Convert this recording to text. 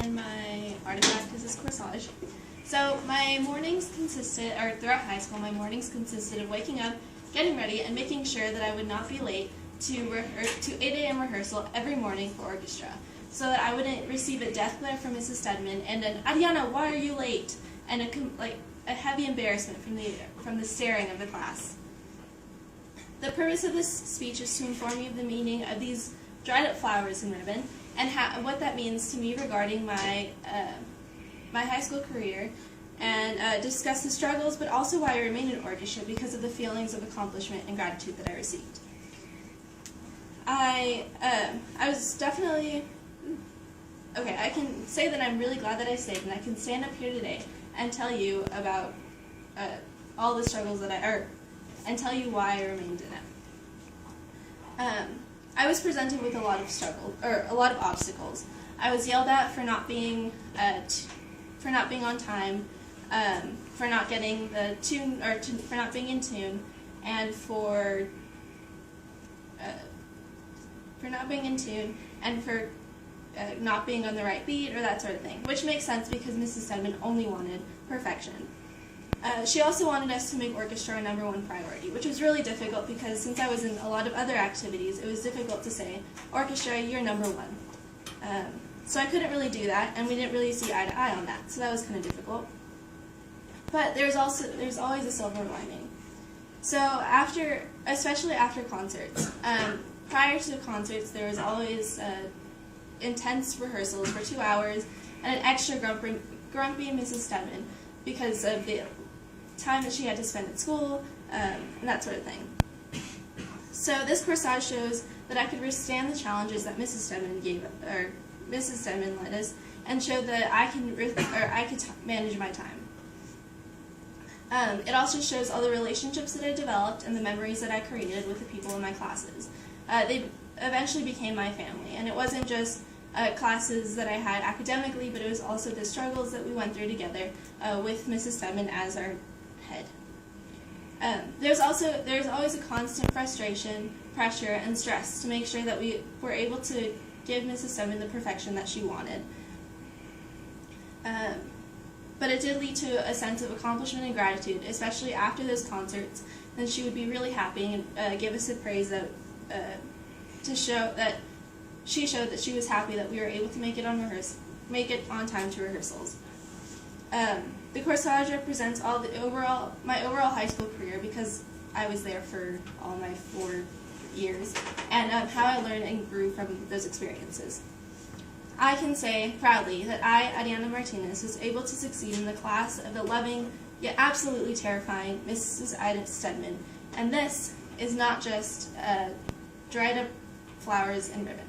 and my artifact is this corsage. So my mornings consisted, or throughout high school, my mornings consisted of waking up, getting ready, and making sure that I would not be late to 8 a.m. rehearsal every morning for orchestra, so that I wouldn't receive a death glare from Mrs. Stedman and an "Ariana, why are you late?" and a heavy embarrassment from the staring of the class. The purpose of this speech is to inform you of the meaning of these dried up flowers and ribbon, and what that means to me regarding my high school career, and discuss the struggles, but also why I remain in orchestra because of the feelings of accomplishment and gratitude that I received. I was definitely, okay, I can say that I'm really glad that I stayed, and I can stand up here today and tell you about all the struggles that and tell you why I remained in it. I was presented with a lot of obstacles. I was yelled at for not being on time, for not getting the tune, for not being in tune, and for not being in tune, and for not being on the right beat, or that sort of thing, which makes sense because Mrs. Stedman only wanted perfection. She also wanted us to make orchestra our #1 priority, which was really difficult because since I was in a lot of other activities, it was difficult to say, orchestra, you're #1. So I couldn't really do that, and we didn't really see eye to eye on that, so that was kind of difficult. But there's always a silver lining. So especially after concerts, prior to the concerts, there was always intense rehearsals for 2 hours, and an extra grumpy Mrs. Stedman because of the time that she had to spend at school, and that sort of thing. So this corsage shows that I could withstand the challenges that Mrs. Stedman led us, and showed that I could manage my time. It also shows all the relationships that I developed and the memories that I created with the people in my classes. They eventually became my family, and it wasn't just classes that I had academically, but it was also the struggles that we went through together with Mrs. Stedman as our head. There's always a constant frustration, pressure, and stress to make sure that we were able to give Mrs. Stedman the perfection that she wanted. But it did lead to a sense of accomplishment and gratitude, especially after those concerts. Then she would be really happy and give us a praise that to show that she showed that she was happy that we were able to make it on time to rehearsals. The corsage represents my overall high school career because I was there for all my 4 years, and how I learned and grew from those experiences. I can say proudly that I, Ariana Martinez, was able to succeed in the class of the loving yet absolutely terrifying Mrs. Ida Stedman, and this is not just dried up flowers and ribbon.